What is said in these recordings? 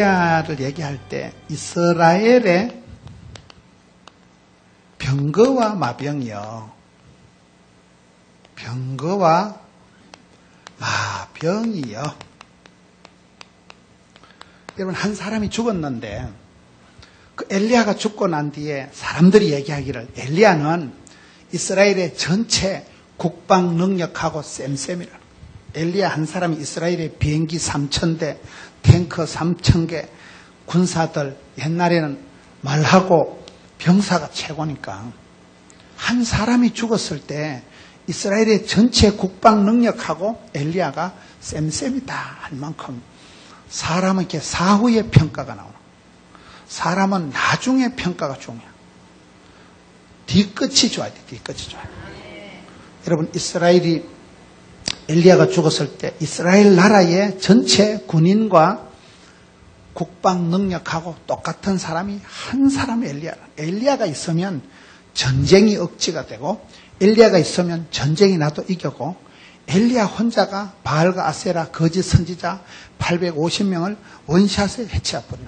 를 얘기할 때 이스라엘의 병거와 마병이요. 병거와 마병이요. 여러분, 한 사람이 죽었는데 그 엘리야가 죽고 난 뒤에 사람들이 얘기하기를 엘리야는 이스라엘의 전체 국방 능력하고 쌤쌤이라. 엘리야 한 사람이 이스라엘의 비행기 3,000대, 탱크 3,000개, 군사들, 옛날에는 말하고 병사가 최고니까 한 사람이 죽었을 때 이스라엘의 전체 국방 능력하고 엘리야가 쌤쌤이다 할 만큼 사람은 이렇게 사후의 평가가 나오는 거예요. 사람은 나중에 평가가 중요해요. 뒤끝이 좋아야 돼. 뒤끝이 좋아야 돼. 여러분, 엘리야가 죽었을 때 이스라엘 나라의 전체 군인과 국방 능력하고 똑같은 사람이 한 사람 엘리야가 있으면 전쟁이 억지가 되고 엘리야가 있으면 전쟁이 나도 이겨고 엘리야 혼자가 바알과 아세라 거짓 선지자 850명을 원샷에 해치워버려.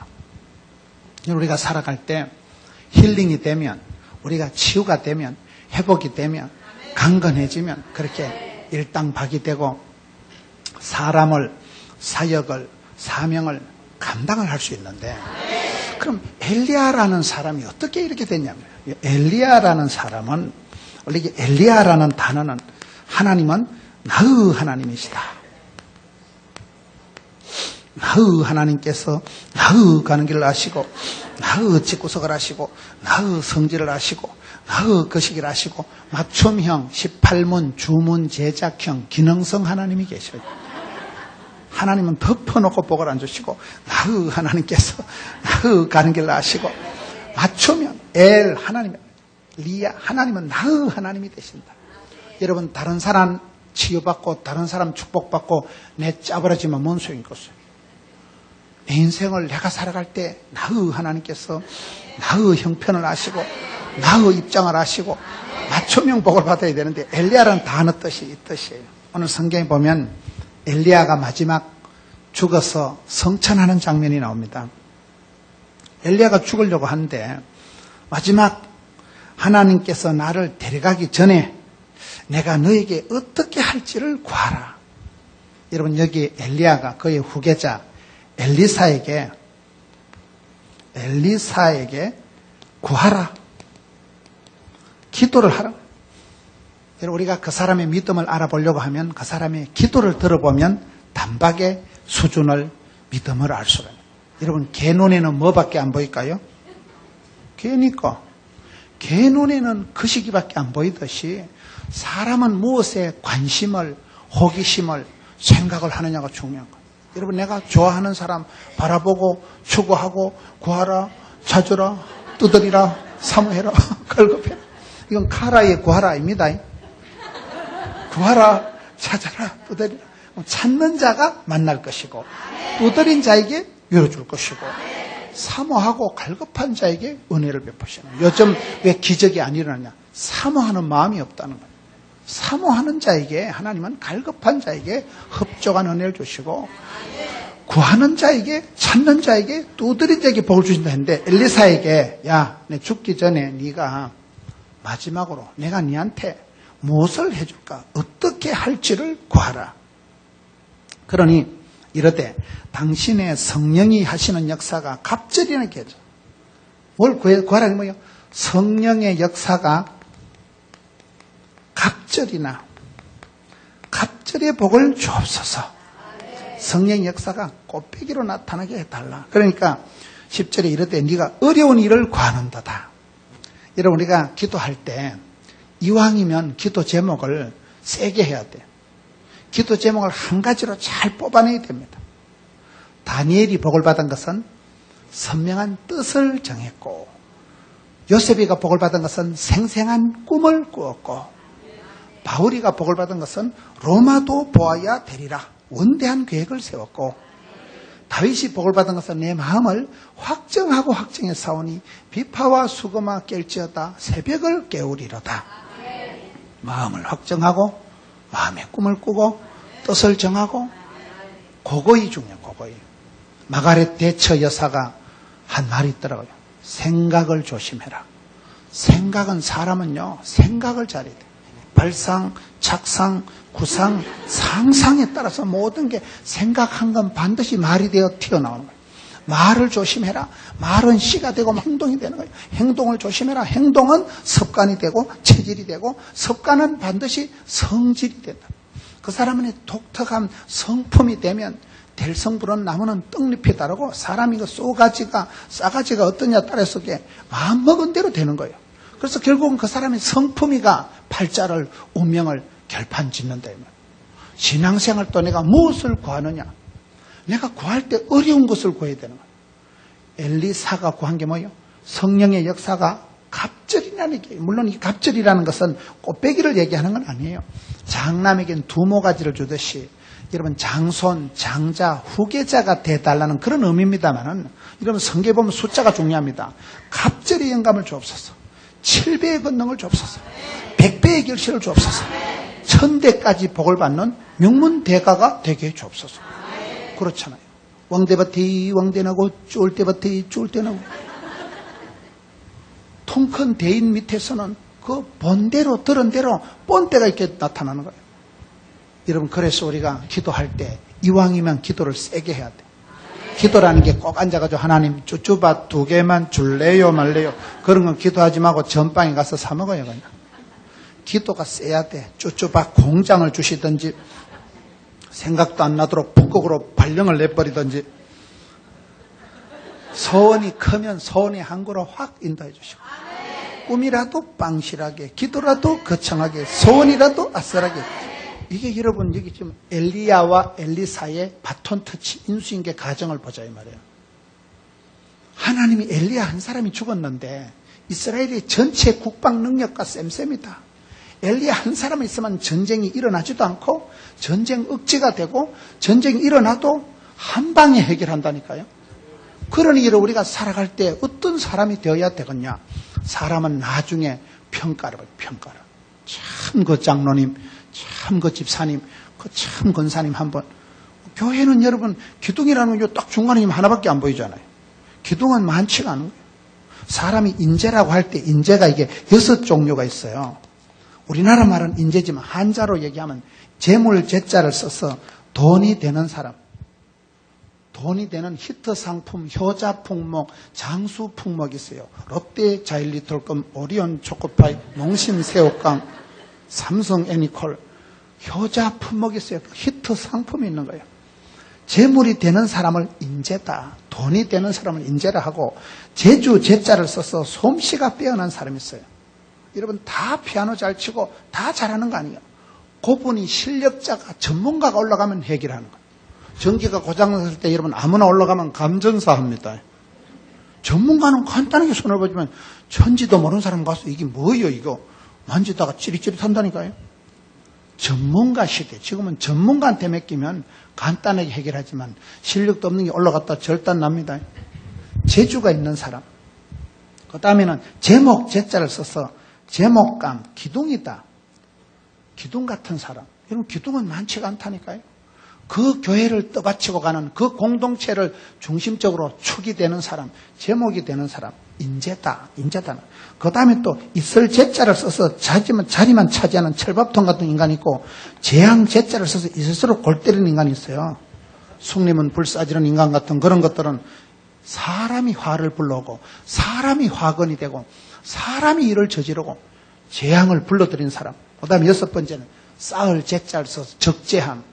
우리가 살아갈 때 힐링이 되면, 우리가 치유가 되면, 회복이 되면, 강건해지면 그렇게 일당박이 되고 사람을, 사역을, 사명을 감당을 할 수 있는데, 그럼 엘리야라는 사람이 어떻게 이렇게 됐냐면, 엘리야라는 사람은 원래 이게 엘리야라는 단어는 하나님은 나의 하나님이시다. 나의 하나님께서 나의 가는 길을 아시고 나의 집구석을 아시고 나의 성질을 아시고 나의 거시기를 아시고 맞춤형 18문 주문 제작형 기능성 하나님이 계셔요. 하나님은 덮어놓고 복을 안 주시고 나의 하나님께서 나의 가는 길을 아시고 맞춤형 하나님 리아 하나님은 나의 하나님이 되신다. 여러분, 다른 사람 치유받고 다른 사람 축복받고 내 짜버려지면 뭔 소용이겠어요? 내 인생을 내가 살아갈 때 나의 하나님께서 나의 형편을 아시고 나의 입장을 아시고 맞춤형 복을 받아야 되는데 엘리야라는 단어 뜻이 이 뜻이에요. 오늘 성경에 보면 엘리야가 마지막 죽어서 성천하는 장면이 나옵니다. 엘리야가 죽으려고 하는데 마지막 하나님께서 나를 데려가기 전에 내가 너에게 어떻게 할지를 구하라. 여러분, 여기 엘리야가 그의 후계자 엘리사에게 구하라. 기도를 하라. 여러분, 우리가 그 사람의 믿음을 알아보려고 하면 그 사람의 기도를 들어보면 단박에 수준을, 믿음을 알 수가 있어요. 여러분, 개 눈에는 뭐밖에 안 보일까요? 개니까. 개 눈에는 그 시기밖에 안 보이듯이 사람은 무엇에 관심을, 호기심을, 생각을 하느냐가 중요한 거예요. 여러분, 내가 좋아하는 사람 바라보고 추구하고 구하라, 찾으라, 두드리라, 사모해라, 걸급해라. 이건 카라의 구하라 아닙니다. 구하라, 찾아라, 두드리라. 찾는 자가 만날 것이고 두드린 자에게 열어줄 것이고 사모하고 갈급한 자에게 은혜를 베푸시는. 요즘 왜 기적이 안 일어나냐? 사모하는 마음이 없다는 거예요. 사모하는 자에게 하나님은 갈급한 자에게 흡족한 은혜를 주시고 구하는 자에게, 찾는 자에게, 두드린 자에게 복을 주신다 했는데 엘리사에게 야, 내 죽기 전에 네가 마지막으로 내가 네한테 무엇을 해줄까? 어떻게 할지를 구하라. 그러니 이르되 당신의 성령이 하시는 역사가 갑절이나 계죠. 뭘 구하라는 뭐예요? 성령의 역사가 갑절의 복을 주옵소서. 성령의 역사가 꽃배기로 나타나게 해달라. 그러니까 10절에 이르되 네가 어려운 일을 구하는도다. 여러분, 우리가 기도할 때 이왕이면 기도 제목을 세게 해야 돼요. 기도 제목을 한 가지로 잘 뽑아내야 됩니다. 다니엘이 복을 받은 것은 선명한 뜻을 정했고, 요셉이가 복을 받은 것은 생생한 꿈을 꾸었고, 바울이가 복을 받은 것은 로마도 보아야 되리라 원대한 계획을 세웠고, 다윗이 복을 받은 것은 내 마음을 확정하고 확정해 싸우니 비파와 수금아 깰지어다 새벽을 깨우리로다. 마음을 확정하고 마음의 꿈을 꾸고 뜻을 정하고 그거이 중요해요. 그거이. 마가렛 대처 여사가 한 말이 있더라고요. 생각을 조심해라. 생각은 사람은요, 생각을 잘해야 돼. 발상, 착상, 구상, 상상에 따라서 모든 게 생각한 건 반드시 말이 되어 튀어나오는 거예요. 말을 조심해라. 말은 씨가 되고 행동이 되는 거예요. 행동을 조심해라. 행동은 습관이 되고 체질이 되고 습관은 반드시 성질이 된다. 그 사람의 독특한 성품이 되면 될성부른 나무는 떡잎이 다르고 사람이 그 싸가지가 어떠냐 따라서 게 마음먹은 대로 되는 거예요. 그래서 결국은 그 사람의 성품이가 팔자를 운명을 결판짓는다. 신앙생활 또 내가 무엇을 구하느냐? 내가 구할 때 어려운 것을 구해야 되는 거예요. 엘리사가 구한 게 뭐예요? 성령의 역사가 갑절이라는 게, 물론 이 갑절이라는 것은 꽃배기를 얘기하는 건 아니에요. 장남에겐 두모가지를 주듯이 여러분 장손, 장자, 후계자가 돼달라는 그런 의미입니다만은 여러분 성경에 보면 숫자가 중요합니다. 갑절의 영감을 주옵소서. 7배의 권능을 주옵소서. 100배의 결실을 주옵소서. 1000대까지 복을 받는 명문대가가 되게 해 주옵소서. 그렇잖아요. 왕대밭이 왕대나고 쫄대밭이 쫄대나고 통 큰 대인 밑에서는 그 본대로 들은 대로 본때가 이렇게 나타나는 거예요. 여러분 그래서 우리가 기도할 때 이왕이면 기도를 세게 해야 돼. 기도라는 게 꼭 앉아가지고 하나님 쭈쭈밭 2개만 줄래요 말래요 그런 건 기도하지 말고 전방에 가서 사 먹어요. 그냥 기도가 세야 돼. 쭈쭈밭 공장을 주시든지 생각도 안 나도록 북극으로 발령을 내버리든지 소원이 크면 소원이 한 그루 확 인도해 주시고 꿈이라도 빵실하게 기도라도 거창하게 소원이라도 아슬하게. 이게 여러분 여기 지금 엘리야와 엘리사의 바톤 터치 인수인계 가정을 보자 이 말이에요. 하나님이 엘리야 한 사람이 죽었는데 이스라엘의 전체 국방 능력과 쌤쌤이다. 엘리야 한 사람이 있으면 전쟁이 일어나지도 않고 전쟁 억지가 되고 전쟁이 일어나도 한 방에 해결한다니까요. 그러니 우리가 살아갈 때 어떤 사람이 되어야 되겠냐. 사람은 나중에 평가를. 참 그 장로님, 참 그 집사님, 그 참 권사님 한번. 교회는 여러분 기둥이라는 게 딱 중간에 하나밖에 안 보이잖아요. 기둥은 많지가 않은 거예요. 사람이 인재라고 할 때 인재가 이게 6종류가 있어요. 우리나라 말은 인재지만 한자로 얘기하면 재물 제자를 써서 돈이 되는 사람. 돈이 되는 히트 상품, 효자 품목, 장수 품목이 있어요. 롯데 자일리톨금, 오리온 초코파이, 농심 새우깡, 삼성 애니콜, 효자 품목이 있어요. 히트 상품이 있는 거예요. 재물이 되는 사람을 인재다. 돈이 되는 사람을 인재라 하고 제주 제자를 써서 솜씨가 빼어난 사람이 있어요. 여러분 다 피아노 잘 치고 다 잘하는 거 아니에요. 그분이 실력자가 전문가가 올라가면 해결하는 거예요. 전기가 고장났을 때 여러분 아무나 올라가면 감전사 합니다. 전문가는 간단하게 손을 보지만 천지도 모르는 사람 가서 이게 뭐예요 이거 만지다가 찌릿찌릿한다니까요. 전문가 시대. 지금은 전문가한테 맡기면 간단하게 해결하지만 실력도 없는 게 올라갔다 절단 납니다. 재주가 있는 사람. 그 다음에는 제목 제자를 써서 제목감 기둥이다. 기둥 같은 사람. 여러분 기둥은 많지가 않다니까요. 그 교회를 떠받치고 가는 그 공동체를 중심적으로 축이 되는 사람, 제목이 되는 사람, 인재다. 그 다음에 또 있을 제자를 써서 자리만 차지하는 철밥통 같은 인간이 있고 재앙 제자를 써서 있을수록 골 때리는 인간이 있어요. 숭림은 불사지는 인간 같은 그런 것들은 사람이 화를 불러오고 사람이 화건이 되고 사람이 일을 저지르고 재앙을 불러들인 사람. 그 다음에 6번째는 쌓을 제자를 써서 적재함.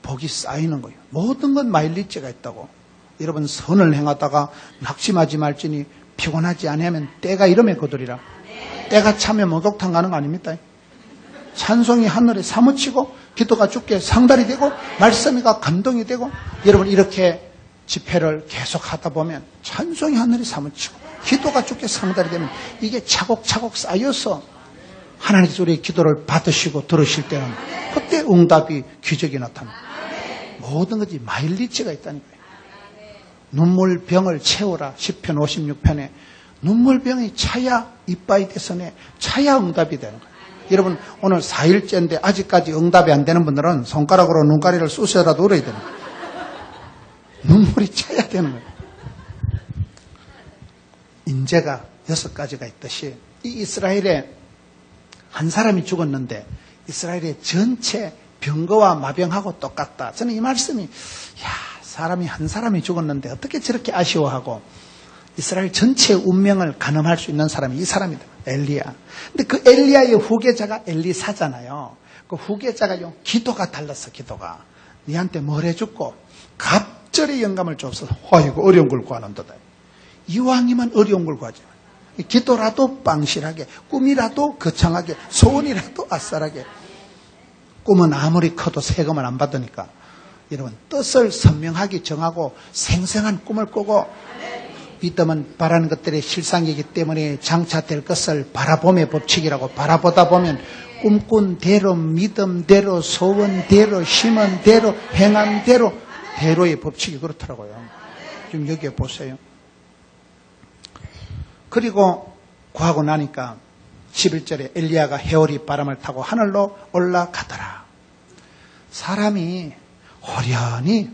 복이 쌓이는 거예요. 모든 건 마일리지가 있다고. 여러분 선을 행하다가 낙심하지 말지니 피곤하지 않으면 때가 이름에 거두리라. 때가 차면 목욕탕 가는 거 아닙니까? 찬송이 하늘에 사무치고 기도가 주께 상달이 되고 말씀이가 감동이 되고 여러분 이렇게 집회를 계속 하다 보면 찬송이 하늘에 사무치고 기도가 주께 상달이 되면 이게 차곡차곡 쌓여서 하나님께서 우리의 기도를 받으시고 들으실 때는 그때 응답이 기적이 나타납니다. 모든 것이 마일리지가 있다는 거예요. 눈물병을 채우라. 시편 56편에 눈물병이 차야 이빠이 대선에 차야 응답이 되는 거예요. 여러분 오늘 4일째인데 아직까지 응답이 안 되는 분들은 손가락으로 눈가리를 쑤셔라도 울어야 됩니다. 눈물이 차야 되는 거예요. 인재가 6가지가 있듯이 이 이스라엘에 한 사람이 죽었는데 이스라엘의 전체 병거와 마병하고 똑같다. 저는 이 말씀이 사람이 한 사람이 죽었는데 어떻게 저렇게 아쉬워하고 이스라엘 전체의 운명을 가늠할 수 있는 사람이 이 사람이다. 엘리야. 근데 그 엘리야의 후계자가 엘리사잖아요. 그 후계자가 기도가 달랐어. 기도가. 니한테 뭘 해줬고 갑절의 영감을 줬어. 이거 어려운 걸 구하는도다. 이왕이면 어려운 걸 구하지. 기도라도 빵실하게, 꿈이라도 거창하게, 소원이라도 아싸하게. 꿈은 아무리 커도 세금을 안 받으니까 여러분 뜻을 선명하게 정하고 생생한 꿈을 꾸고 믿음은 바라는 것들의 실상이기 때문에 장차될 것을 바라봄의 법칙이라고 바라보다 보면 꿈꾼 대로 믿음대로 소원대로 심은대로 행함대로 대로의 법칙이 그렇더라고요. 지금 여기에 보세요. 그리고 구하고 나니까 11절에 엘리야가 해오리 바람을 타고 하늘로 올라가더라. 사람이 호련히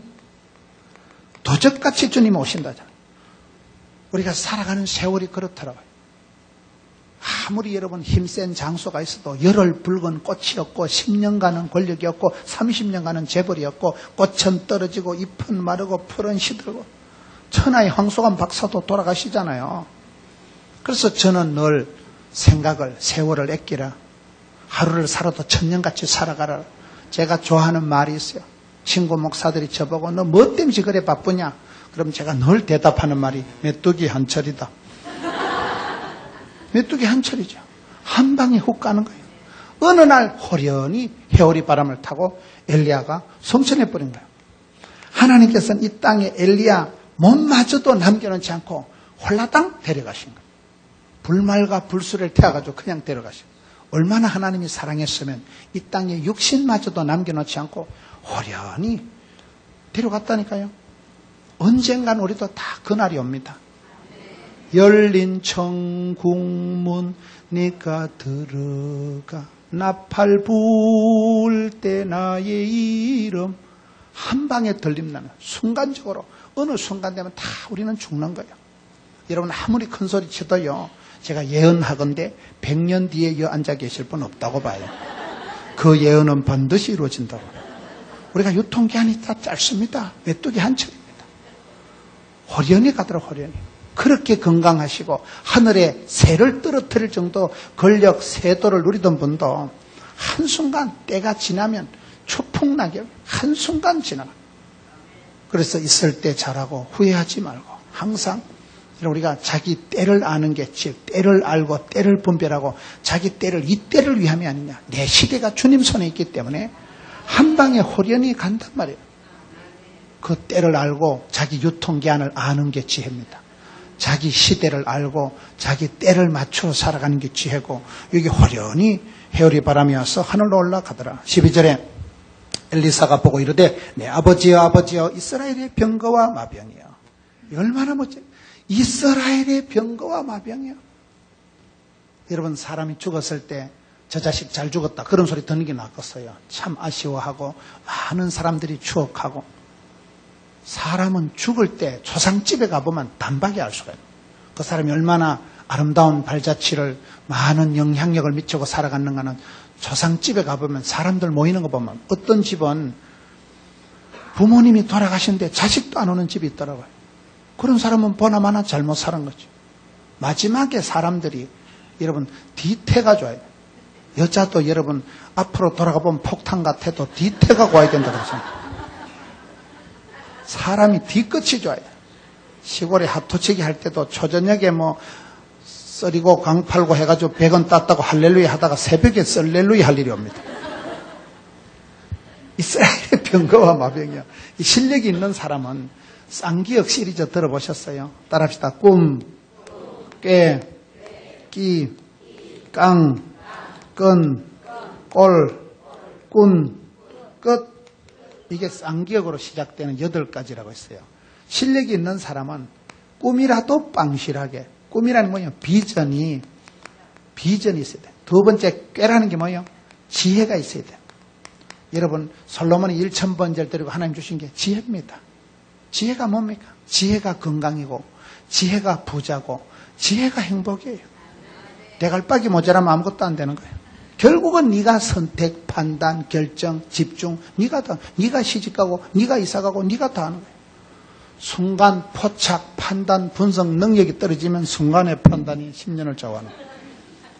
도적같이 주님 오신다잖아요. 우리가 살아가는 세월이 그렇더라고요. 아무리 여러분 힘센 장소가 있어도 열흘 붉은 꽃이었고 10년간은 권력이었고 30년간은 재벌이었고 꽃은 떨어지고 잎은 마르고 풀은 시들고 천하의 황소관 박사도 돌아가시잖아요. 그래서 저는 늘 생각을 세월을 아끼라. 하루를 살아도 천년같이 살아가라. 제가 좋아하는 말이 있어요. 친구 목사들이 저보고 너 뭐 때문에 그래 바쁘냐? 그럼 제가 늘 대답하는 말이 메뚜기 한철이다. 메뚜기 한철이죠. 한 방에 훅 가는 거예요. 어느 날 호련히 해오리 바람을 타고 엘리야가 성천해 버린 거예요. 하나님께서는 이 땅에 엘리야 몸마저도 남겨놓지 않고 홀라당 데려가신 거예요. 불말과 불수를 태워가지고 그냥 데려가신 거예요. 얼마나 하나님이 사랑했으면 이 땅에 육신마저도 남겨놓지 않고 호련히 데려갔다니까요. 언젠간 우리도 다 그날이 옵니다. 열린 천국문 네가 들어가 나팔 불 때 나의 이름 한 방에 들림나는 순간적으로 어느 순간 되면 다 우리는 죽는 거예요. 여러분 아무리 큰 소리 쳐도요. 제가 예언하건대 100년 뒤에 여 앉아 계실 분 없다고 봐요. 그 예언은 반드시 이루어진다고. 우리가 유통기한이 다 짧습니다. 메뚜기 한 척입니다. 호련히 가더라 호련히. 그렇게 건강하시고 하늘에 새를 떨어뜨릴 정도 권력 세도를 누리던 분도 한순간 때가 지나면 초풍낙엽 한순간 지나가. 그래서 있을 때 잘하고 후회하지 말고 항상 우리가 자기 때를 아는 게 즉 때를 알고 때를 분별하고 자기 때를 이 때를 위함이 아니냐. 내 시대가 주님 손에 있기 때문에 한 방에 호련히 간단 말이에요. 그 때를 알고 자기 유통기한을 아는 게 지혜입니다. 자기 시대를 알고 자기 때를 맞추어 살아가는 게 지혜고 여기 호련히 해오리 바람이 와서 하늘로 올라가더라. 12절에 엘리사가 보고 이르되 내 아버지여 아버지여 이스라엘의 병거와 마병이여. 얼마나 멋져요. 이스라엘의 병거와 마병이요. 여러분 사람이 죽었을 때 저 자식 잘 죽었다 그런 소리 듣는 게 낫겠어요. 참 아쉬워하고 많은 사람들이 추억하고 사람은 죽을 때 조상집에 가보면 단박에 알 수가 있어요. 그 사람이 얼마나 아름다운 발자취를 많은 영향력을 미치고 살아갔는가는 조상집에 가보면 사람들 모이는 거 보면 어떤 집은 부모님이 돌아가신데 자식도 안 오는 집이 있더라고요. 그런 사람은 보나마나 잘못 살은 거죠. 마지막에 사람들이 여러분 뒤태가 좋아요. 여자도 여러분 앞으로 돌아가 보면 폭탄 같아도 뒤태가 고와야 된다고 그러잖아요. 사람이 뒤끝이 좋아요. 시골에 핫도치기 할 때도 초저녁에 뭐 썰이고 강 팔고 해가지고 100원 땄다고 할렐루야 하다가 새벽에 썰렐루야 할 일이 옵니다. 이스라엘의 병거와 마병이요. 이 실력이 있는 사람은 쌍기역 시리즈 들어보셨어요? 따라합시다. 꿈, 깨, 끼, 깡, 끈, 꼴, 꾼, 끝. 이게 쌍기역으로 시작되는 8가지라고 했어요. 실력이 있는 사람은 꿈이라도 빵실하게. 꿈이라는 뭐예요? 비전이 있어야 돼. 두 번째 꾀라는 게 뭐예요? 지혜가 있어야 돼. 여러분 솔로몬이 1000번제를 드리고 하나님 주신 게 지혜입니다. 지혜가 뭡니까? 지혜가 건강이고 지혜가 부자고 지혜가 행복이에요. 대갈박이 모자라면 아무것도 안 되는 거예요. 결국은 네가 선택, 판단, 결정, 집중, 네가 시집가고 네가 이사가고 네가 다 하는 거예요. 순간 포착, 판단, 분석 능력이 떨어지면 순간의 판단이 10년을 좌우하는 거예요.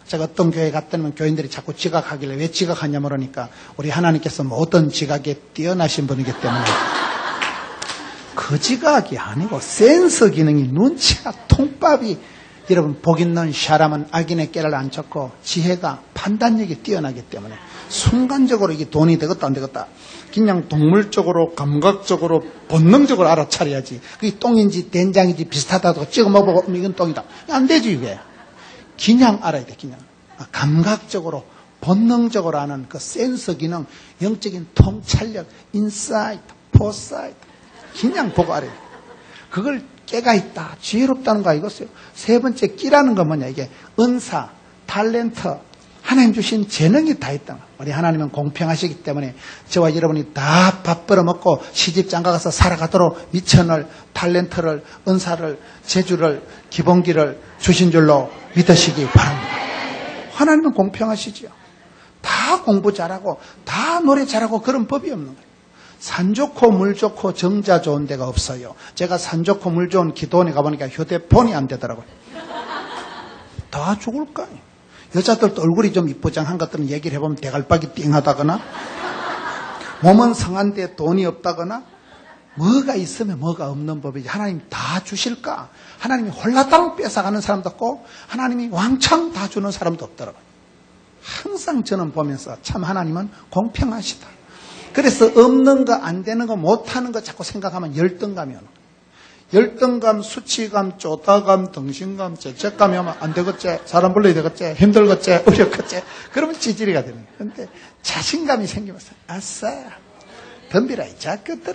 제가 어떤 교회에 갔더니 교인들이 자꾸 지각하길래 왜 지각하냐 물으니까 우리 하나님께서 모든 지각에 뛰어나신 분이기 때문에 그 지각이 아니고 센서 기능이 눈치가 통밥이 여러분 복 있는 사람은 악인의 깨를 안 쫓고 지혜가 판단력이 뛰어나기 때문에 순간적으로 이게 돈이 되겠다 안 되겠다 그냥 동물적으로 감각적으로 본능적으로 알아차려야지 그게 똥인지 된장인지 비슷하다고 찍어 먹어보고 이건 똥이다 안 되지 이게 그냥 알아야 돼 그냥 감각적으로 본능적으로 아는 그 센서 기능 영적인 통찰력 인사이트 포사이트 그냥 보고 알아야 돼 그걸 깨가 있다 지혜롭다는 거 이것이요 세 번째 끼라는 건 뭐냐 이게 은사 탤런트 하나님 주신 재능이 다 있다 우리 하나님은 공평하시기 때문에 저와 여러분이 다 밥 벌어먹고 시집 장가가서 살아가도록 미천을 탤런트를 은사를 재주를 기본기를 주신 줄로 믿으시기 바랍니다. 하나님은 공평하시지요. 다 공부 잘하고 다 노래 잘하고 그런 법이 없는 거예요. 산 좋고 물 좋고 정자 좋은 데가 없어요. 제가 산 좋고 물 좋은 기도원에 가보니까 휴대폰이 안 되더라고요. 다 죽을까요? 여자들도 얼굴이 좀 이쁘장한 것들은 얘기를 해보면 대갈박이 띵하다거나 몸은 성한데 돈이 없다거나 뭐가 있으면 뭐가 없는 법이지 하나님 다 주실까? 하나님이 홀라당 뺏어가는 사람도 없고 하나님이 왕창 다 주는 사람도 없더라고요. 항상 저는 보면서 참 하나님은 공평하시다. 그래서 없는 거 안 되는 거 못하는 거 자꾸 생각하면 열등감이 오는 거예요. 열등감, 수치감, 쪼다감, 덩신감, 죄책감이 오면 안 되겠지, 사람 불러야 되겠지, 힘들겠지, 어렵겠지 그러면 찌질이가 되는 거예요. 그런데 자신감이 생기면서 아싸 덤비라 이 자식들아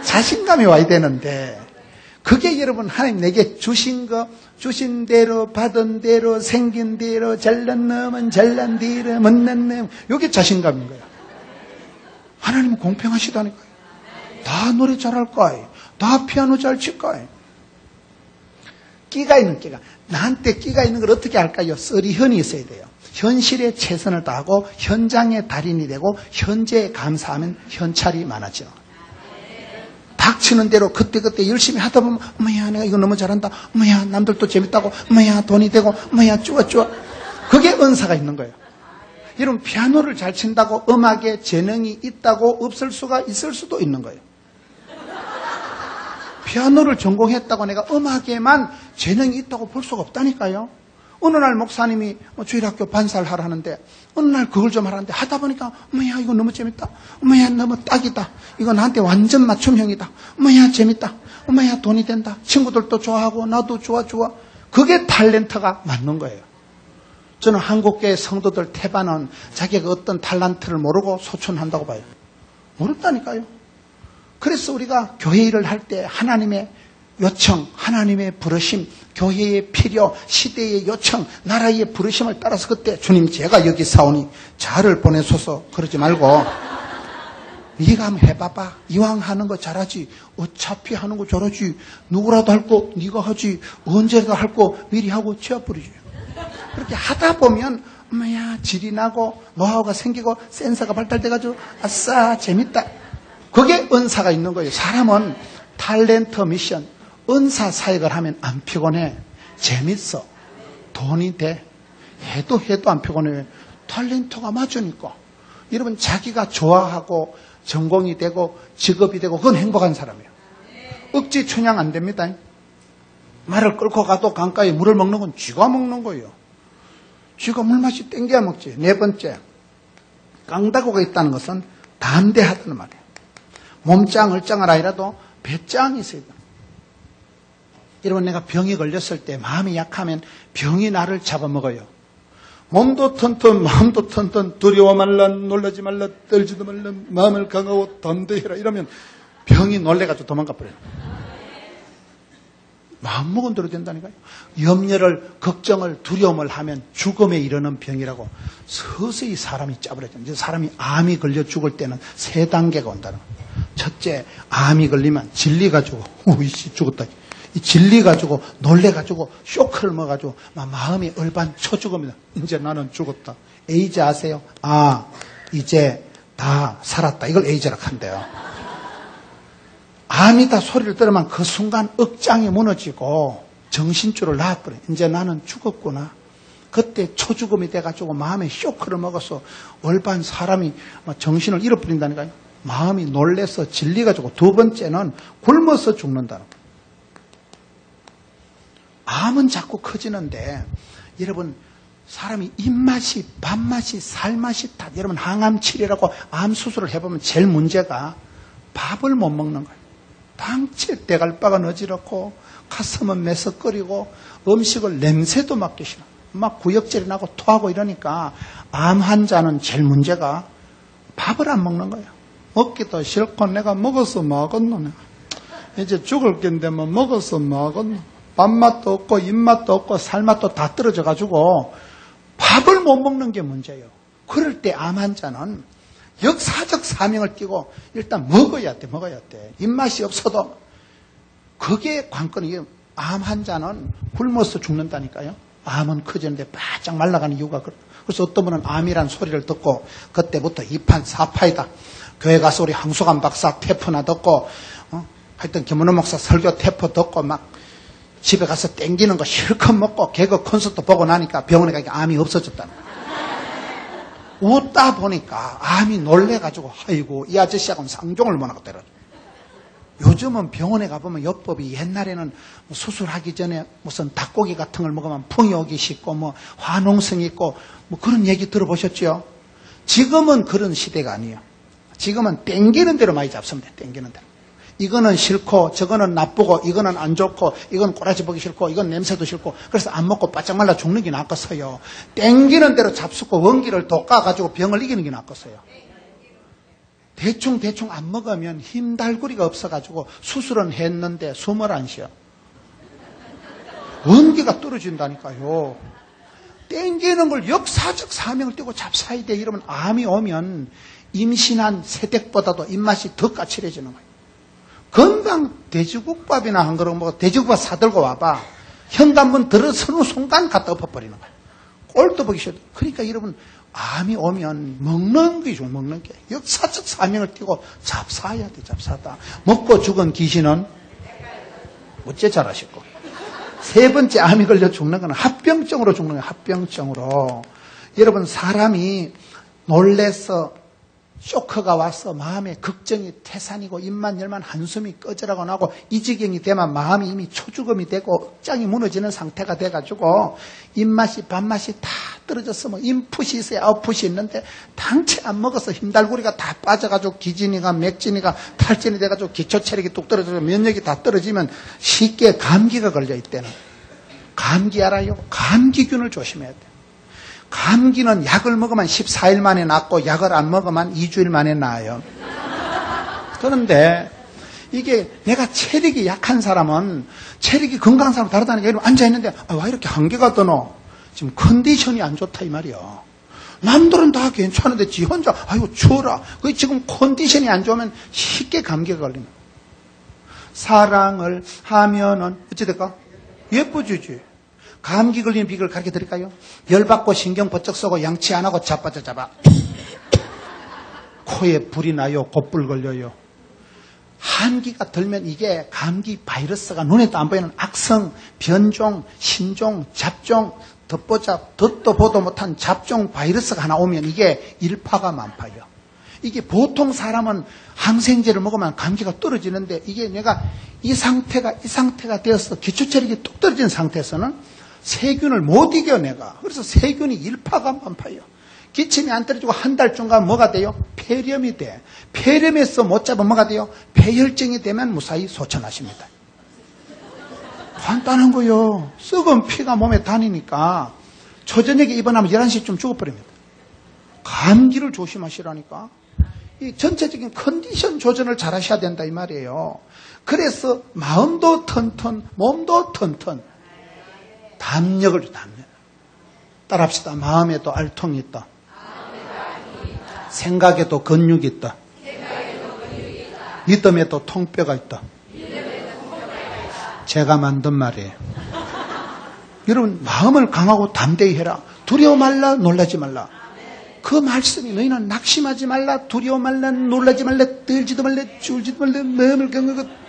자신감이 와야 되는데 그게 여러분 하나님 내게 주신 거 주신 대로 받은 대로 생긴 대로 잘난 놈은 잘난 대로 못난 놈 이게 자신감인 거야. 하나님은 공평하시다니까요. 다 노래 잘할 거예요. 다 피아노 잘 칠 거예요. 끼가 있는 끼가 나한테 끼가 있는 걸 어떻게 할까요? 썰이현이 있어야 돼요. 현실에 최선을 다하고 현장의 달인이 되고 현재에 감사하면 현찰이 많아져. 닥치는 대로 그때그때 열심히 하다 보면 어머야 내가 이거 너무 잘한다 어머야 남들도 재밌다고 어머야 돈이 되고 어머야 쭈어쭈어 그게 은사가 있는 거예요. 여러분 피아노를 잘 친다고 음악에 재능이 있다고 없을 수가 있을 수도 있는 거예요. 피아노를 전공했다고 내가 음악에만 재능이 있다고 볼 수가 없다니까요. 어느 날 목사님이 주일학교 반사를 하라는데 어느 날 그걸 좀 하라는데 하다 보니까 어머야 이거 너무 재밌다 어머야 너무 딱이다 이거 나한테 완전 맞춤형이다 어머야 재밌다 어머야 돈이 된다 친구들도 좋아하고 나도 좋아 그게 탤런트가 맞는 거예요. 저는 한국교회 성도들 태반은 자기가 어떤 탤런트를 모르고 소천한다고 봐요. 모른다니까요. 그래서 우리가 교회 일을 할 때 하나님의 요청, 하나님의 부르심, 교회의 필요, 시대의 요청, 나라의 부르심을 따라서 그때 주님 제가 여기 사오니 자를 보내소서 그러지 말고 네가 한번 해봐봐. 이왕 하는 거 잘하지. 어차피 하는 거 잘하지. 누구라도 할 거 네가 하지. 언제라도 할 거 미리 하고 치워버리지. 그렇게 하다 보면 뭐야 질이 나고 노하우가 생기고 센서가 발달돼가지고 아싸 재밌다. 그게 은사가 있는 거예요. 사람은 탤런트 미션, 은사 사역을 하면 안 피곤해. 재밌어. 돈이 돼. 해도 안 피곤해. 탤런트가 맞으니까. 여러분 자기가 좋아하고 전공이 되고 직업이 되고 그건 행복한 사람이에요. 억지 춘향 안 됩니다. 말을 끌고 가도 강가에 물을 먹는 건 쥐가 먹는 거예요. 쥐가 물맛이 땡겨야 먹지. 네 번째, 깡다구가 있다는 것은 담대하다는 말이에요. 몸짱, 얼짱을 아니라도 배짱이 있어야 돼. 여러분 내가 병이 걸렸을 때 마음이 약하면 병이 나를 잡아먹어요. 몸도 튼튼 마음도 튼튼 두려워 말라 놀라지 말라 떨지도 말라 마음을 강하고 담대해라 이러면 병이 놀래가지고 도망가 버려요. 마음먹은 대로 된다니까요. 염려를 걱정을 두려움을 하면 죽음에 이르는 병이라고 서서히 사람이 짜버려져요. 이제 사람이 암이 걸려 죽을 때는 3단계가 온다는 거예요. 첫째, 암이 걸리면 질리가지고, 이씨 죽었다. 이 질리가지고, 놀래가지고, 쇼크를 먹어가지고, 마음이 얼반 쳐죽습니다. 이제 나는 죽었다. 에이즈 아세요? 아, 이제 다 살았다. 이걸 에이즈라고 한대요. 암이다 소리를 들으면 그 순간 억장이 무너지고, 정신줄을 놔버려. 이제 나는 죽었구나. 그때 초죽음이 돼가지고 마음에 쇼크를 먹어서 얼반 사람이 정신을 잃어버린다니까요. 마음이 놀래서 질리가지고 두 번째는 굶어서 죽는다는 거예요. 암은 자꾸 커지는데 여러분 사람이 입맛이 밥맛이 살맛이 다 여러분 항암 치료라고 암 수술을 해보면 제일 문제가 밥을 못 먹는 거예요. 방칠 대갈바가 어지럽고 가슴은 메석거리고 음식을 냄새도 맡기 싫어. 막 구역질이 나고 토하고 이러니까 암 환자는 제일 문제가 밥을 안 먹는 거예요. 먹기도 싫고 내가 먹어서 뭐하겠노. 내가. 이제 죽을 겐데 뭐 먹어서 뭐하겠노. 밥맛도 없고 입맛도 없고 살맛도 다 떨어져가지고 밥을 못 먹는 게 문제예요. 그럴 때 암 환자는 역사적 사명을 띠고 일단 먹어야 돼. 입맛이 없어도 그게 관건이에요. 암 환자는 굶어서 죽는다니까요. 암은 커지는데 바짝 말라가는 이유가 그래서 어떤 분은 암이란 소리를 듣고 그때부터 2판 4파이다. 교회 가서 우리 황수관 박사 테프나 듣고 하여튼 김은호 목사 설교 테프 듣고 막 집에 가서 땡기는 거 실컷 먹고 개그 콘서트 보고 나니까 병원에 가니까 암이 없어졌다는 거예요. 웃다 보니까 암이 놀래가지고 아이고 이 아저씨하고는 상종을 못 하고 때려. 요즘은 병원에 가보면 요법이 옛날에는 수술하기 전에 무슨 닭고기 같은 걸 먹으면 풍이 오기 쉽고 뭐 화농성이 있고 뭐 그런 얘기 들어보셨죠? 지금은 그런 시대가 아니에요. 지금은 땡기는 대로 많이 잡습니다. 땡기는 대로. 이거는 싫고 저거는 나쁘고 이거는 안 좋고 이건 꼬라지 보기 싫고 이건 냄새도 싫고 그래서 안 먹고 바짝 말라 죽는 게 낫겠어요. 땡기는 대로 잡수고 원기를 돋가가지고 병을 이기는 게 낫겠어요. 대충 안 먹으면 힘달구리가 없어가지고 수술은 했는데 숨을 안 쉬어. 원기가 떨어진다니까요. 땡기는 걸 역사적 사명을 띠고 잡사야 돼. 이러면 암이 오면 임신한 새댁보다도 입맛이 더 까칠해지는 거예요. 금방 돼지국밥이나 한 그릇 먹어 돼지국밥 사들고 와봐. 현관문 들어서는 순간 갖다 엎어버리는 거예요. 꼴도 보기 싫어. 그러니까 여러분 암이 오면 먹는 게 좋아. 먹는 게 역사적 사명을 띠고 잡사야 돼. 잡사다. 먹고 죽은 귀신은 어째 잘하실거. 세 번째 암이 걸려 죽는 건 합병증으로 죽는 거예요. 합병증으로. 여러분 사람이 놀래서 쇼크가 와서 마음에 걱정이 태산이고 입만 열만 한숨이 꺼져라고 나고 이 지경이 되면 마음이 이미 초죽음이 되고 억장이 무너지는 상태가 돼가지고 입맛이 밥맛이 다 떨어졌어. 뭐 인풋이 있어야 아웃풋이 있는데 당체 안 먹어서 힘달구리가 다 빠져가지고 기진이가 맥진이가 탈진이 돼가지고 기초체력이 뚝 떨어져서 면역이 다 떨어지면 쉽게 감기가 걸려 있대는. 감기 알아요? 감기균을 조심해야 돼. 감기는 약을 먹으면 14일 만에 낫고 약을 안 먹으면 2주일 만에 나아요. 그런데 이게 내가 체력이 약한 사람은 체력이 건강한 사람 다르다니까. 여러분 앉아있는데 왜 이렇게 한계가 떠노? 지금 컨디션이 안 좋다 이 말이야. 남들은 다 괜찮은데 지 혼자 아이고 추워라. 그 지금 컨디션이 안 좋으면 쉽게 감기가 걸리는. 사랑을 하면은 어찌 될까? 예뻐지지. 감기 걸리는 비결을 가르쳐 드릴까요? 열받고 신경 번쩍 쏘고 양치 안 하고 자빠져 잡아. 코에 불이 나요. 곧불 걸려요. 한기가 들면 이게 감기 바이러스가 눈에도 안 보이는 악성, 변종, 신종, 잡종, 덧보잡, 덧도 보도 못한 잡종 바이러스가 하나 오면 이게 일파가만파예요. 이게 보통 사람은 항생제를 먹으면 감기가 떨어지는데 이게 내가 이 상태가 되어서 기초체력이 뚝 떨어진 상태에서는 세균을 못 이겨 내가. 그래서 세균이 일파감만파예요. 기침이 안 떨어지고 한 달 중간 뭐가 돼요? 폐렴이 돼. 폐렴에서 못 잡으면 뭐가 돼요? 폐혈증이 되면 무사히 소천하십니다. 간단한 거요. 썩은 피가 몸에 다니니까 초저녁에 입원하면 11시쯤 죽어버립니다. 감기를 조심하시라니까. 이 전체적인 컨디션 조절을 잘 하셔야 된다 이 말이에요. 그래서 마음도 턴턴, 몸도 턴턴. 담력을 줘, 담력. 따라합시다. 마음에도 알통이 있다. 생각에도 근육이 있다. 믿음에도 통뼈가 있다. 제가 만든 말이에요. 여러분, 마음을 강하고 담대히 해라. 두려워 말라, 놀라지 말라. 그 말씀이 너희는 낙심하지 말라, 두려워 말라, 놀라지 말라, 떨지도 말라, 줄지도 말라, 마음을 강하고.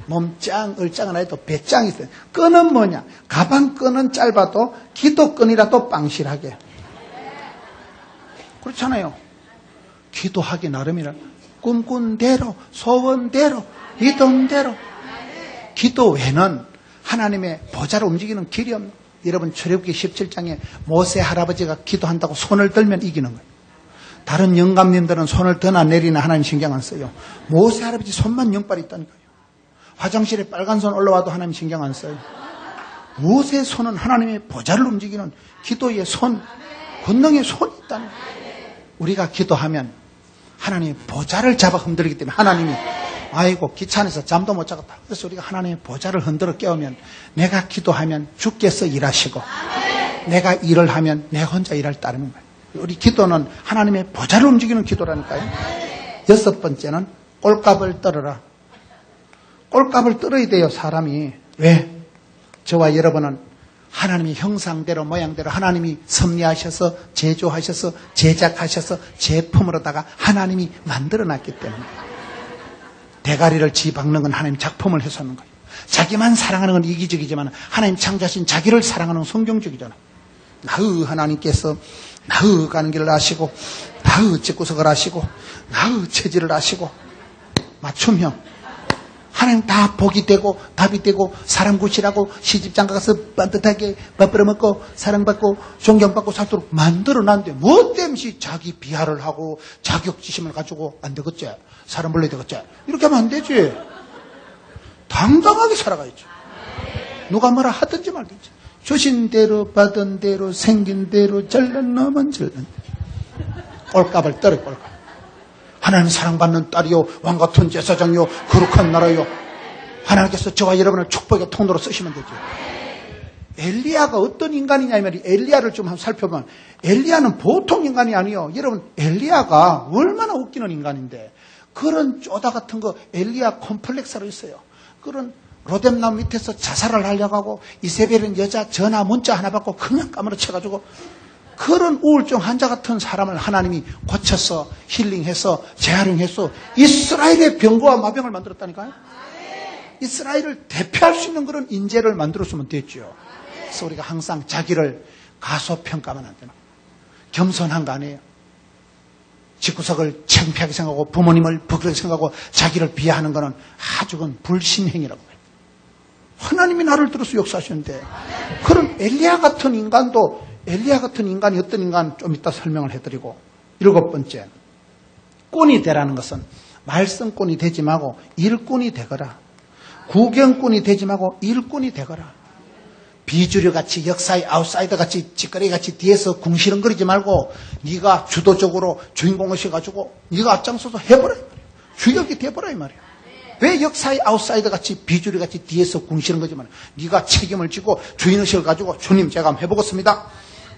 몸짱, 얼짱은 아니도 배짱이 있어요. 끈은 뭐냐? 가방 끈은 짧아도 기도끈이라도 빵실하게. 그렇잖아요. 기도하기 나름이라. 꿈꾼 대로, 소원대로, 믿음대로. 기도 외에는 하나님의 보좌를 움직이는 길이 없는. 여러분 출애굽기 17장에 모세 할아버지가 기도한다고 손을 들면 이기는 거예요. 다른 영감님들은 손을 드나 내리나 하나님 신경 안 써요. 모세 할아버지 손만 영빨이 있다니까요. 화장실에 빨간 손 올라와도 하나님 신경 안 써요. 모세의 손은 하나님의 보좌를 움직이는 기도의 손, 권능의 손이 있다는 거예요. 우리가 기도하면 하나님의 보좌를 잡아 흔들기 때문에 하나님이 아이고 귀찮아서 잠도 못 자겠다. 그래서 우리가 하나님의 보좌를 흔들어 깨우면 내가 기도하면 주께서 일하시고 내가 일을 하면 내 혼자 일할 따르는 거예요. 우리 기도는 하나님의 보좌를 움직이는 기도라니까요. 여섯 번째는 꼴값을 떨어라. 꼴값을 떨어야 돼요, 사람이. 왜? 저와 여러분은 하나님의 형상대로 모양대로 하나님이 섭리하셔서 제조하셔서 제작하셔서 제품으로다가 하나님이 만들어놨기 때문에 대가리를 지박는 건 하나님 작품을 해서는 거예요. 자기만 사랑하는 건 이기적이지만 하나님 창조하신 자기를 사랑하는 건 성경적이잖아요. 나의 하나님께서 나의 가는 길을 아시고 나의 집구석을 아시고 나의 체질을 아시고 맞춤형 하나님 다 복이 되고 답이 되고 사람 구실하고 시집장가 가서 반듯하게 밥 벌어먹고 사랑받고 존경받고 살도록 만들어놨는데 뭐 때문에 자기 비하를 하고 자격지심을 가지고 안 되겠지? 사람 불러야 되겠지? 이렇게 하면 안 되지. 당당하게 살아가야지. 누가 뭐라 하든지 말든지. 주신 대로 받은 대로 생긴 대로 잘난 놈은 잘난 대로. 꼴값을 떨어 꼴값. 하나님 사랑받는 딸이요 왕같은 제사장이요 거룩한 나라요. 하나님께서 저와 여러분을 축복의 통로로 쓰시면 되죠. 엘리야가 어떤 인간이냐 이 말이. 엘리야를 좀 한번 살펴보면 엘리야는 보통 인간이 아니에요. 여러분 엘리야가 얼마나 웃기는 인간인데 그런 쪼다 같은 거 엘리야 콤플렉스로 있어요. 그런 로뎀나무 밑에서 자살을 하려고 하고 이세벨은 여자 전화 문자 하나 받고 그냥 까무러쳐가지고 그런 우울증 환자 같은 사람을 하나님이 고쳐서 힐링해서 재활용해서 이스라엘의 병과 마병을 만들었다니까요. 이스라엘을 대표할 수 있는 그런 인재를 만들었으면 됐죠. 그래서 우리가 항상 자기를 가소평가만 안 되나. 겸손한 거 아니에요. 집구석을 창피하게 생각하고 부모님을 부끄럽게 생각하고 자기를 비하하는 것은 아주 그 불신행이라고 해요. 하나님이 나를 들어서 역사하시는데 그런 엘리야 같은 인간도 엘리야 같은 인간이 어떤 인간 좀 이따 설명을 해드리고 일곱 번째 꾼이 되라는 것은 말씀꾼이 되지 말고 일꾼이 되거라. 구경꾼이 되지 말고 일꾼이 되거라. 비주류같이 역사의 아웃사이더같이 찌꺼리같이 뒤에서 궁시렁거리지 말고 네가 주도적으로 주인공을 해가지고 네가 앞장서서 해보라 이 말이야. 주역이 돼보라 이 말이야. 왜 역사의 아웃사이더같이 비주류같이 뒤에서 궁시렁거리지 말고 네가 책임을 지고 주인의식을 가지고 주님 제가 한번 해보겠습니다.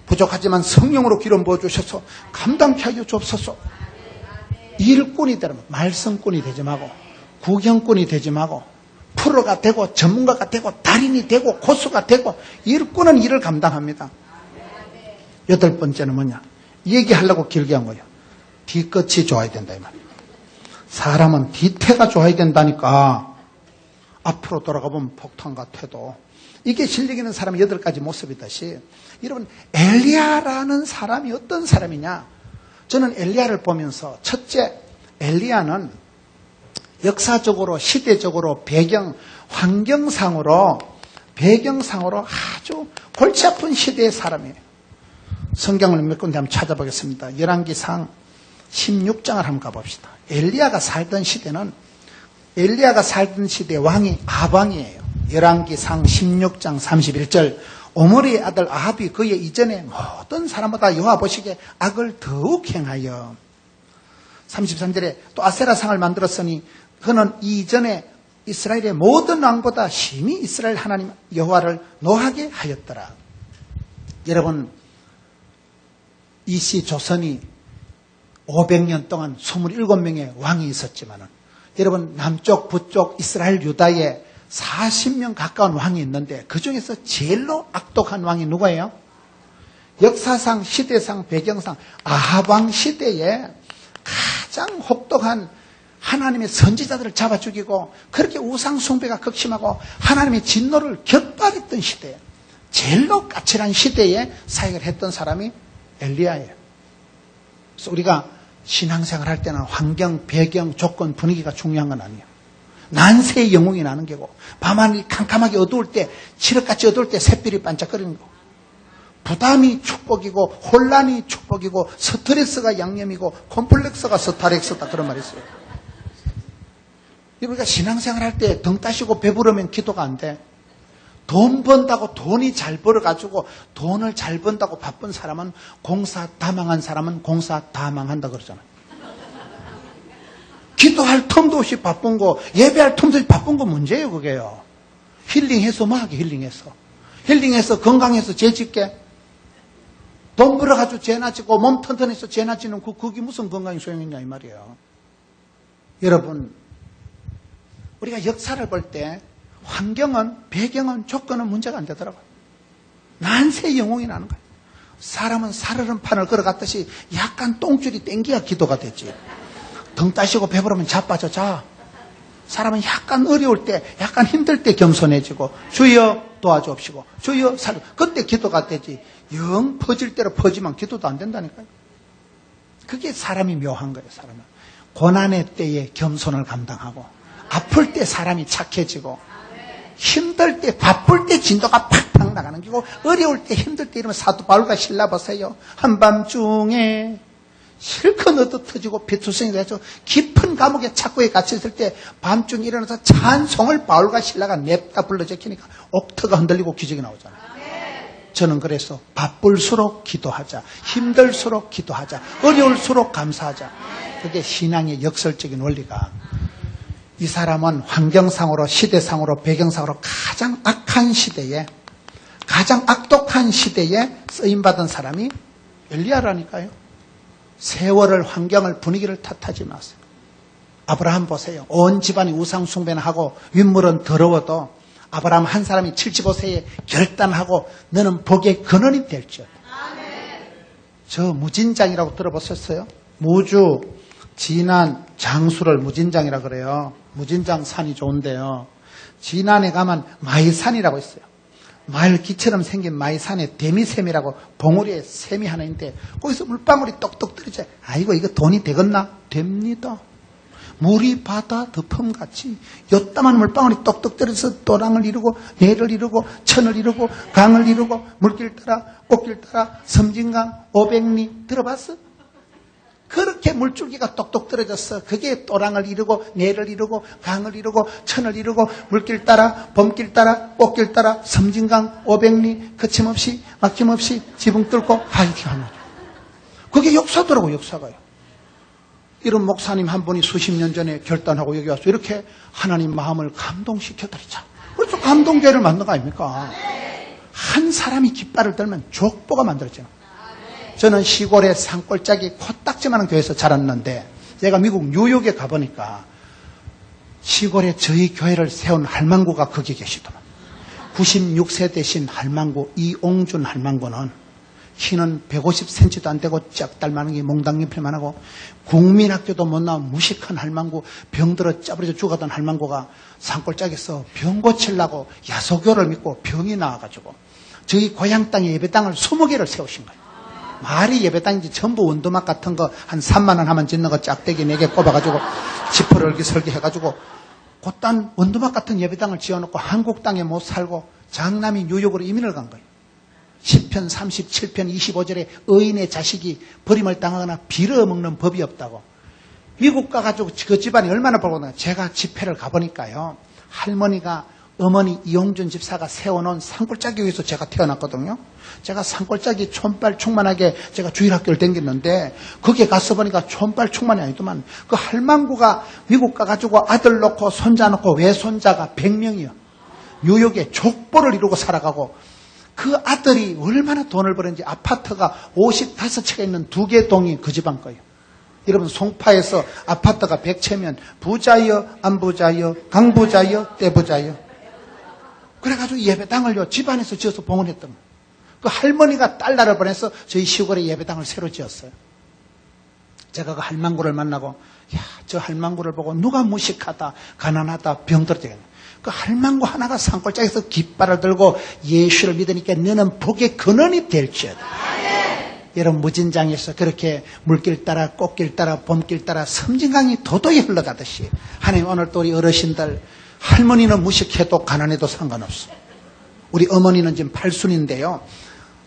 부족하지만 성령으로 기름 부어주셔서 감당케 하여 주옵소서. 일꾼이 되라면 말씀꾼이 되지 말고 구경꾼이 되지 말고 프로가 되고 전문가가 되고 달인이 되고 고수가 되고 일꾼은 일을 감당합니다. 여덟 번째는 뭐냐? 얘기하려고 길게 한 거예요. 뒤끝이 좋아야 된다 이 말이에요. 사람은 뒤태가 좋아야 된다니까. 앞으로 돌아가 보면 폭탄과 태도. 이게 실력 있는 사람의 8가지 모습이듯이 여러분 엘리야라는 사람이 어떤 사람이냐? 저는 엘리야를 보면서 첫째 엘리야는 역사적으로 시대적으로 환경상으로 아주 골치 아픈 시대의 사람이에요. 성경을 몇 군데 한번 찾아보겠습니다. 열왕기상 16장을 한번 가봅시다. 엘리야가 살던 시대의 왕이 아합왕이에요. 열왕기상 16장 31절 오므리의 아들 아합이 그의 이전에 모든 사람보다 여호와 보시기에 악을 더욱 행하여 33절에 또 아세라상을 만들었으니 그는 이전에 이스라엘의 모든 왕보다 심히 이스라엘 하나님 여호와를 노하게 하였더라. 여러분 이시 조선이 500년 동안 27명의 왕이 있었지만 여러분 남쪽 북쪽 이스라엘 유다에 40명 가까운 왕이 있는데 그 중에서 제일로 악독한 왕이 누구예요? 역사상 시대상 배경상 아합 왕 시대에 가장 혹독한 하나님의 선지자들을 잡아 죽이고 그렇게 우상 숭배가 극심하고 하나님의 진노를 격발했던 시대에 제일로 까칠한 시대에 사역을 했던 사람이 엘리야예요. 그래서 우리가 신앙생활 할 때는 환경, 배경, 조건, 분위기가 중요한 건 아니에요. 난세의 영웅이 나는 게고 밤하늘이 캄캄하게 어두울 때 칠흑같이 어두울 때 샛별이 반짝거리는 거. 부담이 축복이고 혼란이 축복이고 스트레스가 양념이고 콤플렉스가 스타렉스다 그런 말이 있어요. 우리가 신앙생활 할 때 등 따시고 배부르면 기도가 안 돼. 돈 번다고 돈이 잘 벌어가지고 돈을 잘 번다고 바쁜 사람은 공사 다 망한 사람은 공사 다 망한다 그러잖아요. 기도할 틈도 없이 바쁜 거 예배할 틈도 없이 바쁜 거 문제예요 그게요. 힐링해서 뭐 하게 힐링해서. 힐링해서 건강해서 죄 짓게. 돈 벌어가지고 죄나 지고 몸 튼튼해서 죄나 지는 그게 무슨 건강이 소용있냐 이 말이에요. 여러분 우리가 역사를 볼 때 환경은 배경은 조건은 문제가 안 되더라고요. 난세의 영웅이 나는 거예요. 사람은 살얼음판을 걸어갔듯이 약간 똥줄이 땡겨야 기도가 되지. 등 따시고 배부르면 자빠져 자. 사람은 약간 어려울 때 약간 힘들 때 겸손해지고 주여 도와주옵시고 주여 살려 그때 기도가 되지. 영 퍼질 대로 퍼지면 기도도 안 된다니까요. 그게 사람이 묘한 거예요. 사람은 고난의 때에 겸손을 감당하고 아플 때 사람이 착해지고 힘들 때 바쁠 때 진도가 팍팍 나가는 거고 어려울 때 힘들 때 이러면 사도 바울과 신라 보세요. 한밤중에 실컷 얻어 터지고 비투성이 돼서 깊은 감옥에 착고에 갇혔을 때 밤중에 일어나서 찬송을 바울과 신라가 냅다 불러 제키니까 옥터가 흔들리고 기적이 나오잖아요. 저는 그래서 바쁠수록 기도하자. 힘들수록 기도하자. 어려울수록 감사하자. 그게 신앙의 역설적인 원리가. 이 사람은 환경상으로 시대상으로 배경상으로 가장 악한 시대에 가장 악독한 시대에 쓰임받은 사람이 엘리야라니까요. 세월을 환경을 분위기를 탓하지 마세요. 아브라함 보세요. 온 집안이 우상 숭배는 하고 윗물은 더러워도 아브라함 한 사람이 75세에 결단하고 너는 복의 근원이 될지어다. 저 무진장이라고 들어보셨어요? 무주, 진안, 장수를 무진장이라고 그래요. 무진장 산이 좋은데요. 진안에 가면 마이산이라고 있어요. 말기처럼 생긴 마이산에 데미샘이라고 봉우리에 샘이 하나 있는데 거기서 물방울이 똑똑 떨어져요. 아이고 이거 돈이 되겠나? 됩니다. 물이 바다 덮음같이 요따만 물방울이 똑똑 떨어져서 또랑을 이루고 내를 이루고 천을 이루고 강을 이루고 물길 따라 꽃길 따라 섬진강 500리 들어봤어? 그렇게 물줄기가 똑똑 떨어졌어. 그게 또랑을 이루고 내를 이루고 강을 이루고 천을 이루고 물길 따라 봄길 따라 꽃길 따라 섬진강 500리 거침없이 막힘없이 지붕 뚫고 하이팅 하는 거죠. 그게 역사더라고요. 역사가요. 이런 목사님 한 분이 수십 년 전에 결단하고 여기 와서 이렇게 하나님 마음을 감동시켜드리자. 그래서 감동제를 만든 거 아닙니까? 한 사람이 깃발을 들면 족보가 만들어져요. 저는 시골의 산골짜기 코딱지만한 교회에서 자랐는데 제가 미국 뉴욕에 가보니까 시골에 저희 교회를 세운 할망구가 거기 계시더만. 96세 되신 할망구 이옹준 할망구는 키는 150cm도 안 되고 짝달만한 게 몽당잎일만 하고 국민학교도 못 나온 무식한 할망구 병들어 짜부러져 죽었던 할망구가 산골짜기에서 병 고치려고 야소교를 믿고 병이 나와가지고 저희 고향 땅에 예배당을 20개를 세우신 거예요. 말이 예배당인지 전부 원두막 같은 거 한 3만 원 하면 짓는 거 짝대기 4개 꼽아가지고 지퍼를 이렇게 설계해가지고 곧단 원두막 같은 예배당을 지어놓고 한국 땅에 못 살고 장남이 뉴욕으로 이민을 간 거예요. 10편 37편 25절에 의인의 자식이 버림을 당하거나 빌어먹는 법이 없다고. 미국 가가지고 그 집안이 얼마나 벌거든요. 제가 집회를 가보니까요. 할머니가 어머니 이용준 집사가 세워놓은 산골짜기에서 제가 태어났거든요. 제가 산골짜기 촌발 충만하게 제가 주일학교를 다녔는데 거기에 가서 보니까 촌발 충만이 아니더만 그 할망구가 미국 가가지고 아들 놓고 손자 놓고 외손자가 100명이요. 뉴욕에 족보를 이루고 살아가고 그 아들이 얼마나 돈을 버는지 아파트가 55채가 있는 2개 동이 그 집안 거예요. 여러분 송파에서 아파트가 100채면 부자여 안 부자여 강부자여 떼부자여 그래가지고 예배당을요 집안에서 지어서 봉헌했던 거예요. 그 할머니가 딸나를 보내서 저희 시골에 예배당을 새로 지었어요. 제가 그 할망구를 만나고 저 할망구를 보고 누가 무식하다 가난하다 병들었겠네. 그 할망구 하나가 산골짜기에서 깃발을 들고 예수를 믿으니까 너는 복의 근원이 될지어다. 여러분 무진장에서 그렇게 물길 따라 꽃길 따라 봄길 따라 섬진강이 도도히 흘러가듯이 하나님 오늘 또 우리 어르신들 할머니는 무식해도 가난해도 상관없어. 우리 어머니는 지금 8순인데요.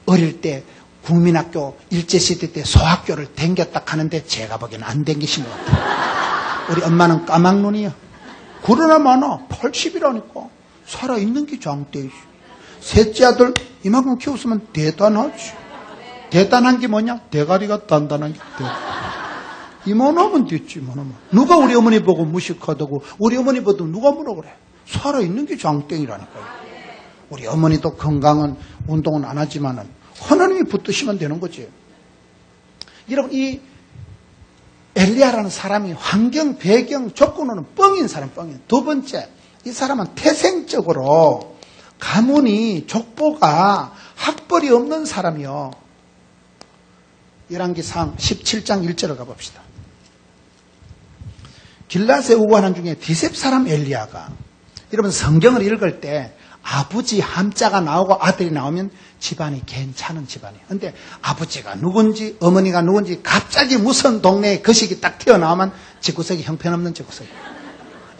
어릴 때 국민학교 일제시대 때 소학교를 댕겼다 하는데 제가 보기에는 안 댕기신 것 같아요. 우리 엄마는 까막눈이요. 그러나 많아 80이라니까 살아있는 게 장대이지. 셋째 아들 이만큼 키웠으면 대단하지. 대단한 게 뭐냐? 대가리가 단단한 게 이만하면 됐지. 이만하면. 누가 우리 어머니 보고 무식하다고 우리 어머니 보고 누가 뭐라 그래. 살아있는 게 장땡이라니까요. 우리 어머니도 건강은 운동은 안 하지만은 하나님이 붙드시면 되는 거지. 여러분 이 엘리야라는 사람이 환경, 배경, 조건으로는 뻥인 사람, 뻥인. 두 번째, 이 사람은 태생적으로 가문이 족보가 학벌이 없는 사람이요. 열왕기상 17장 1절을 가봅시다. 길앗의 우관한 중에 디셉 사람 엘리야가 여러분 성경을 읽을 때 아버지 함자가 나오고 아들이 나오면 집안이 괜찮은 집안이에요. 근데 아버지가 누군지 어머니가 누군지 갑자기 무슨 동네에 거식이 딱 튀어나오면 집구석이 형편없는 집구석이에요.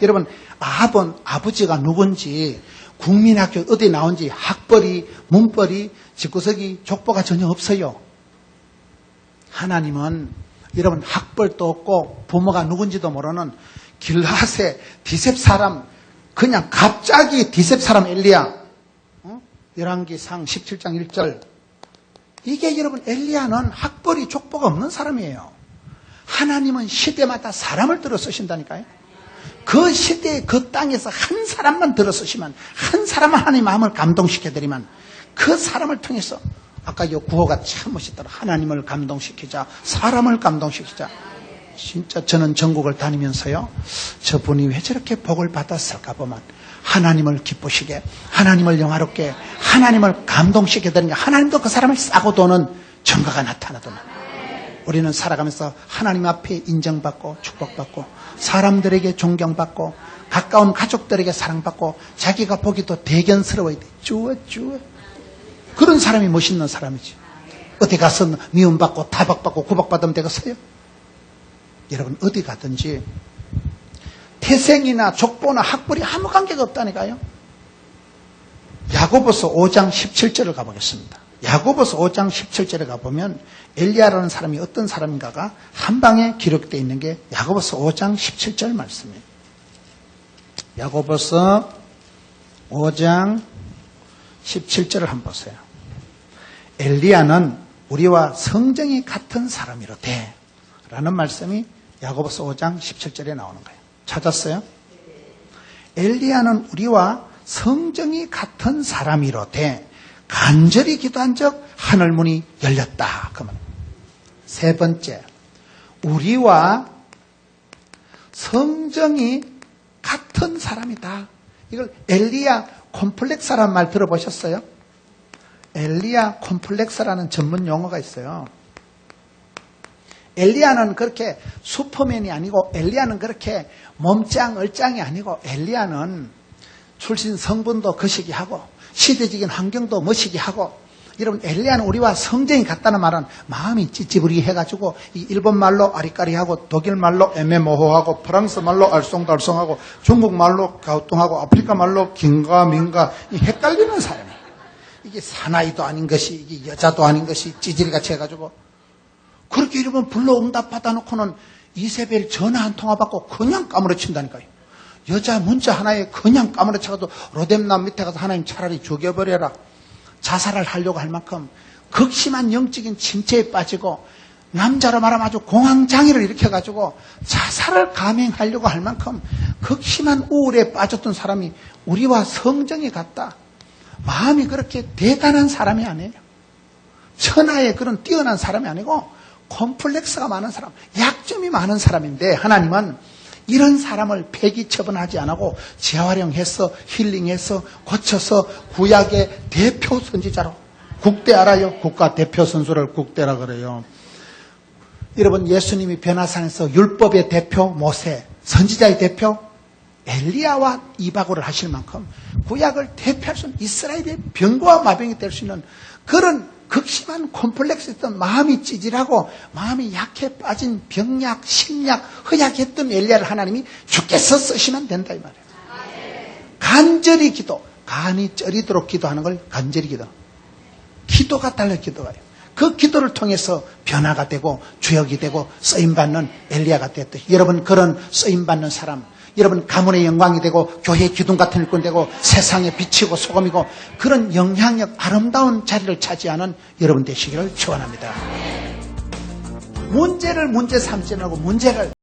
여러분 아버지가 누군지 국민학교 어디 나온지 학벌이 문벌이 집구석이 족보가 전혀 없어요. 하나님은 여러분 학벌도 없고 부모가 누군지도 모르는 길앗의 디셉 사람 그냥 갑자기 디셉 사람 엘리야 열왕기상 17장 1절 이게 여러분 엘리야는 학벌이 족보가 없는 사람이에요. 하나님은 시대마다 사람을 들어 쓰신다니까요. 그 시대에 그 땅에서 한 사람만 들어 쓰시면 한 사람만 하나님 마음을 감동시켜드리면 그 사람을 통해서 아까 이 구호가 참 멋있더라. 하나님을 감동시키자 사람을 감동시키자. 진짜 저는 전국을 다니면서요 저분이 왜 저렇게 복을 받았을까 보면 하나님을 기쁘시게 하나님을 영화롭게 하나님을 감동시게 되는 게 하나님도 그 사람을 싸고 도는 증거가 나타나더만. 우리는 살아가면서 하나님 앞에 인정받고 축복받고 사람들에게 존경받고 가까운 가족들에게 사랑받고 자기가 보기도 대견스러워야 돼. 주어 그런 사람이 멋있는 사람이지. 어디 가서 미움받고 타박받고 구박받으면 되겠어요? 여러분 어디 가든지 태생이나 족보나 학벌이 아무 관계가 없다니까요. 야고보서 5장 17절을 가보겠습니다. 야고보서 5장 17절에 가보면 엘리야라는 사람이 어떤 사람인가가 한 방에 기록되어 있는 게 야고보서 5장 17절 말씀이에요. 야고보서 5장 17절을 한번 보세요. 엘리야는 우리와 성정이 같은 사람이로되 라는 말씀이 야고보서 5장 17절에 나오는 거예요. 찾았어요? 엘리야는 우리와 성정이 같은 사람이로되 간절히 기도한 적 하늘문이 열렸다. 그러면 세 번째, 우리와 성정이 같은 사람이다. 이걸 엘리야 콤플렉스라는 말 들어보셨어요? 엘리야 콤플렉스라는 전문 용어가 있어요. 엘리야는 그렇게 슈퍼맨이 아니고 엘리야는 그렇게 몸짱 얼짱이 아니고 엘리야는 출신 성분도 거시기하고 시대적인 환경도 멋이기하고 여러분 엘리야는 우리와 성정이 같다는 말은 마음이 찌찌부리해가지고 이 일본 말로 아리까리하고 독일 말로 애매모호하고 프랑스 말로 알쏭달쏭하고 중국 말로 가우뚱하고 아프리카 말로 긴가민가 헷갈리는 사람이에요. 이게 사나이도 아닌 것이 이게 여자도 아닌 것이 찌질이같이 해가지고 그렇게 이러면 불러 응답받아 놓고는 이세벨 전화 한 통화 받고 그냥 까무러친다니까요. 여자 문자 하나에 그냥 까무러쳐가지고 로뎀남 밑에 가서 하나님 차라리 죽여버려라. 자살을 하려고 할 만큼 극심한 영적인 침체에 빠지고 남자로 말하면 아주 공황장애를 일으켜가지고 자살을 감행하려고 할 만큼 극심한 우울에 빠졌던 사람이 우리와 성정이 같다. 마음이 그렇게 대단한 사람이 아니에요. 천하의 그런 뛰어난 사람이 아니고 콤플렉스가 많은 사람, 약점이 많은 사람인데 하나님은 이런 사람을 폐기 처분하지 않고 재활용해서 힐링해서 고쳐서 구약의 대표 선지자로, 국대 알아요? 국가 대표 선수를 국대라 그래요. 여러분, 예수님이 변화산에서 율법의 대표 모세, 선지자의 대표 엘리야와 이바고를 하실 만큼 구약을 대표할 수 있는 이스라엘의 병과 마병이 될 수 있는 그런 극심한 콤플렉스 있던 마음이 찌질하고 마음이 약해 빠진 병약, 신약, 허약했던 엘리야를 하나님이 주께서 쓰시면 된다 이 말이에요. 간절히 기도, 간이 쩌리도록 기도하는 걸 간절히 기도. 기도가 달려 기도가요. 그 기도를 통해서 변화가 되고 주역이 되고 쓰임받는 엘리야가 되었다. 여러분 그런 쓰임받는 사람, 여러분 가문의 영광이 되고 교회의 기둥 같은 일꾼 되고 세상에 비치고 소금이고 그런 영향력 아름다운 자리를 차지하는 여러분 되시기를 축원합니다. 문제를 문제 삼지 말고 문제를